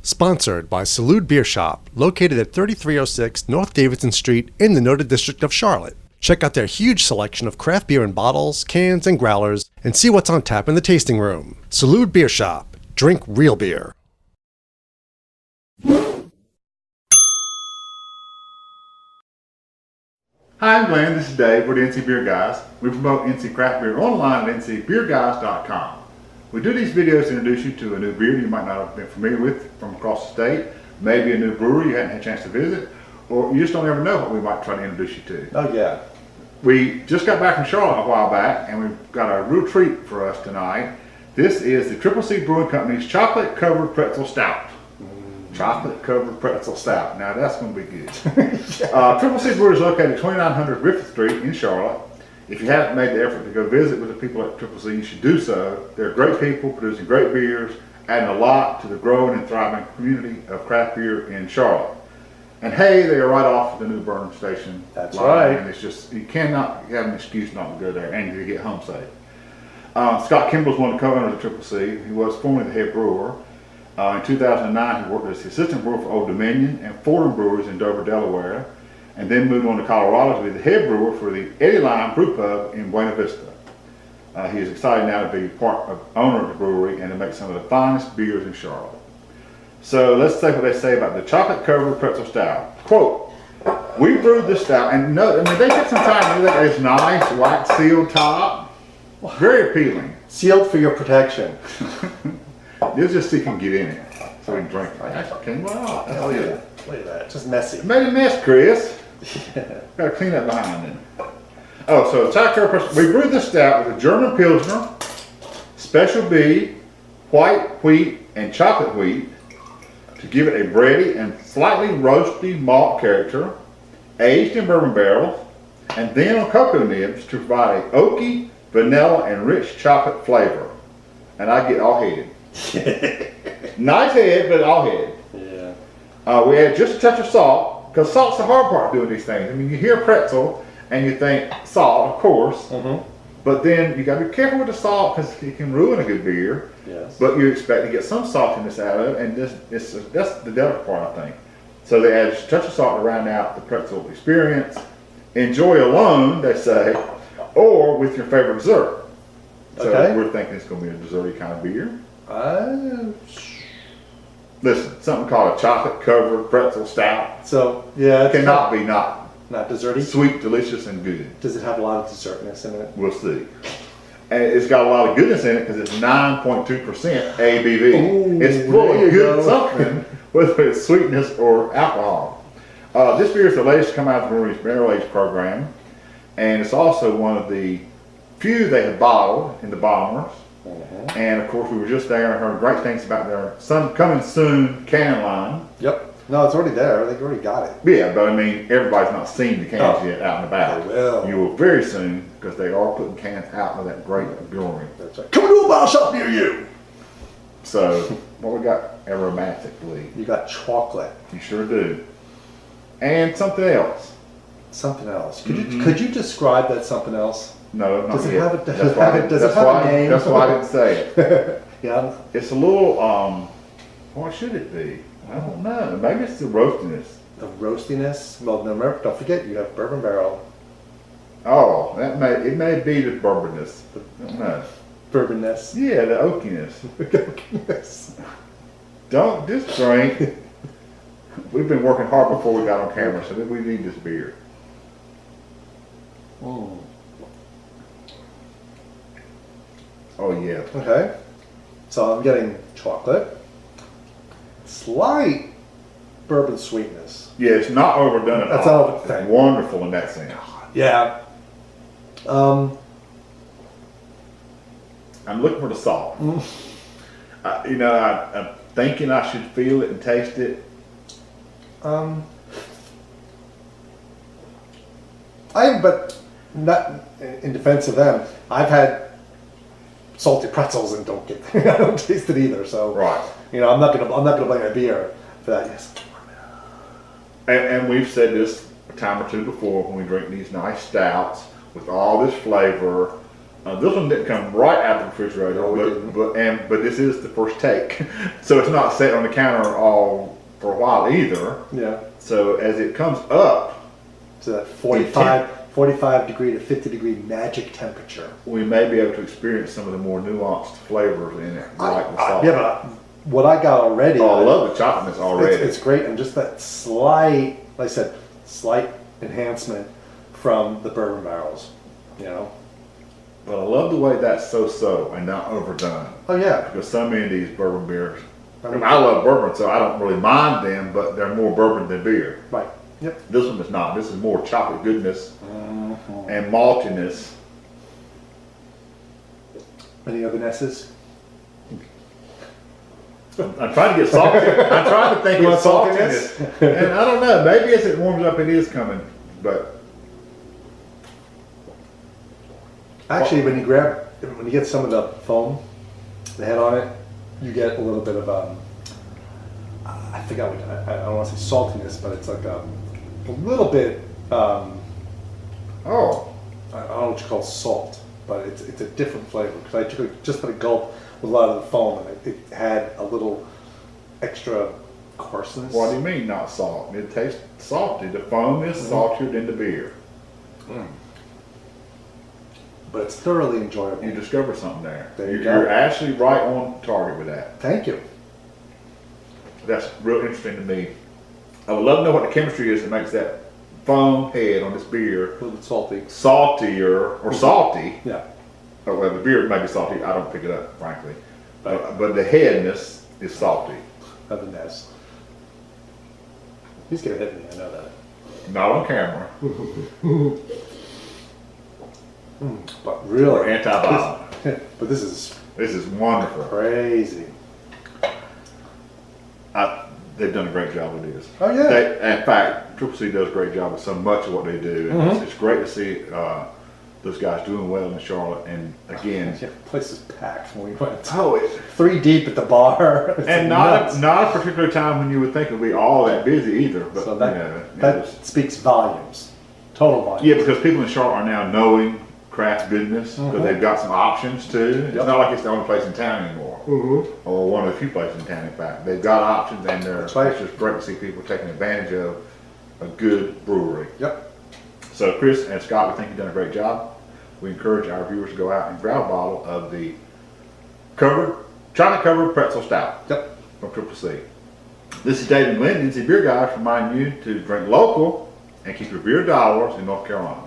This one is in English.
Sponsored by Salud Beer Shop, located at 3306 North Davidson Street in the noted district of Charlotte. Check out their huge selection of craft beer in bottles, cans, and growlers, and see what's on tap in the tasting room. Salud Beer Shop. Drink real beer. Hi, I'm Glenn. This is Dave. We're the NC Beer Guys. We promote NC Craft Beer online at ncbeerguys.com. We do these videos to introduce you to a new beer you might not have been familiar with from across the state, maybe a new brewery you hadn't had a chance to visit, or you just don't ever know what we might try to introduce you to. Oh yeah. We just got back from Charlotte a while back, and we've got a real treat for us tonight. This is the C Brewing Company's chocolate covered pretzel stout. Chocolate covered pretzel stout. Now that's going to be good. C Brewing is located at 2900 Griffith Street in Charlotte. If you haven't made the effort to go visit with the people at C, you should do so. They're great people producing great beers, adding a lot to the growing and thriving community of craft beer in Charlotte. And hey, they are right off the new Bourbon station. That's line, right. And it's just, you cannot have an excuse not to go there and to get home safe. Scott Kimball's one of the co-owners of C. He was formerly the head brewer. In 2009, he worked as the assistant brewer for Old Dominion and Fordham Brewers in Dover, Delaware, and then moved on to Colorado to be the head brewer for the Eddie Lime Brew Pub in Buena Vista. He is excited now to be owner of the brewery and to make some of the finest beers in Charlotte. So let's take what they say about the chocolate covered pretzel stout. Quote, "We brewed this stout," and no, I mean they took some time to do that. It's nice, wax sealed top, very appealing. Sealed for your protection. You'll just see if you can get in it, so we can drink it. Actually came well out. Hell yeah. Look at that. Just messy. Made a mess, Chris. Yeah. Got to clean up behind it. Oh, so the chocolate covered pretzel. We brewed this stout with a German Pilsner, Special B, white wheat, and chocolate wheat to give it a bready and slightly roasty malt character, aged in bourbon barrels, and then on cocoa nibs to provide a oaky, vanilla, and rich chocolate flavor. And I get all headed. Nice head, but all headed. Yeah. We add just a touch of salt, because salt's the hard part doing these things. I mean, you hear pretzel and you think salt, of course, but then you got to be careful with the salt because it can ruin a good beer. Yes. But you expect to get some saltiness out of it, and that's the delicate part, I think. So they add just a touch of salt to round out the pretzel experience. Enjoy alone, they say, or with your favorite dessert. So we're thinking it's going to be a desserty kind of beer. Listen, something called a chocolate covered pretzel stout. So yeah, It cannot be not desserty. sweet, delicious, and good. Does it have a lot of dessertness in it? We'll see. And it's got a lot of goodness in it because it's 9.2% ABV. Ooh, it's full of there you good go. something, whether it's sweetness or alcohol. This beer is the latest to come out of the brewery's barrel age program, and it's also one of the few they have bottled in the bombers. And of course, we were just there and heard great things about their coming soon can line. Yep. No, it's already there. They already got it. Yeah, but I mean, everybody's not seen the cans yet out and about. They will. You will very soon because they are putting cans out with that great brewery. That's right. Come to a bottle shop near you. So, what we got aromatically? You got chocolate. You sure do. And something else. Something else. Could you describe that something else? No, not Does it yet. have a- That's does it why have I a- didn't- does it that's have a why- name? That's why I didn't say it. Yeah. It's a little, what should it be? I don't know. Maybe it's the roastiness. The roastiness. Well, no, remember, don't forget you have bourbon barrel. Oh, it may be the bourbonness. I don't know. Bourbonness. Yeah, the oakiness. Oakiness. Don't just drink. We've been working hard before we got on camera, so we need this beer. Oh yeah. Okay. So I'm getting chocolate. Slight bourbon sweetness. Yeah, it's not overdone at That's all. all the thing. Wonderful in that sense. Yeah. I'm looking for the salt. I'm thinking I should feel it and taste it. But not in defense of them. I've had salty pretzels and I don't taste it either. So Right. I'm not gonna blame a beer for that. Yes. And we've said this a time or two before when we drink these nice stouts with all this flavor. This one didn't come right out of the refrigerator, No, it but this is the first take, so it's not set on the counter all for a while either. Yeah. So as it comes up, So that 45 degree to 50 degree magic temperature. we may be able to experience some of the more nuanced flavors in it, like the salt. Yeah, but what I got already. Oh, I love the chocolateness already. It's great, and just that slight, like I said, slight enhancement from the bourbon barrels. You know. But I love the way that's so subtle and not overdone. Oh yeah. Because so many of these bourbon beers, I mean- I love bourbon, so I don't really mind them, but they're more bourbon than beer. Right. Yep. This one is not. This is more chocolate goodness and maltiness. Any other Nesses? I'm trying to get salty. I'm trying to think You of want saltiness. saltiness? And I don't know. Maybe as it warms up, it is coming. But Actually, when you get some of the foam, the head on it, you get a little bit of I forgot what I don't want to say saltiness, but it's like a little bit. oh, I don't know what you call salt, but it's a different flavor because I took just a gulp with a lot of the foam and it had a little extra coarseness. what do you mean not salt? It tastes salty. The foam is saltier than the beer. But it's thoroughly enjoyable. You discover something there. There you You're go. actually right on target with that. Thank you. That's real interesting to me. I would love to know what the chemistry is that makes that foam head on this beer A little bit salty. saltier or salty. Yeah. Oh, well, the beer may be salty. I don't pick it up, frankly. Right. But the headness is salty. Of the Ness. He's gonna hit me. I know that. Not on camera. But Or really, antibiotic. but this is This is wonderful. crazy. They've done a great job with this. Oh, yeah. In fact, Triple C does a great job with so much of what they do. And Mm-hmm. it's great to see those guys doing well in Charlotte. And again, Yeah, the place is packed when we went. oh, it's, 3 deep at the bar. It's and nuts. not a particular time when you would think it would be all that busy either. But So that, you know, it that was- speaks volumes. Total volumes. yeah, because people in Charlotte are now knowing craft goodness because they've got some options too. It's Yep. not like it's the only place in town anymore, or one of the few places in town. In fact, they've got options, and That's right. it's just great to see people taking advantage of a good brewery. Yep. So, Chris and Scott, we think you've done a great job. We encourage our viewers to go out and grab a bottle of the chocolate covered pretzel stout Yep. from Triple C. This is David Linden, the Beer Guys, reminding you to drink local and keep your beer dollars in North Carolina.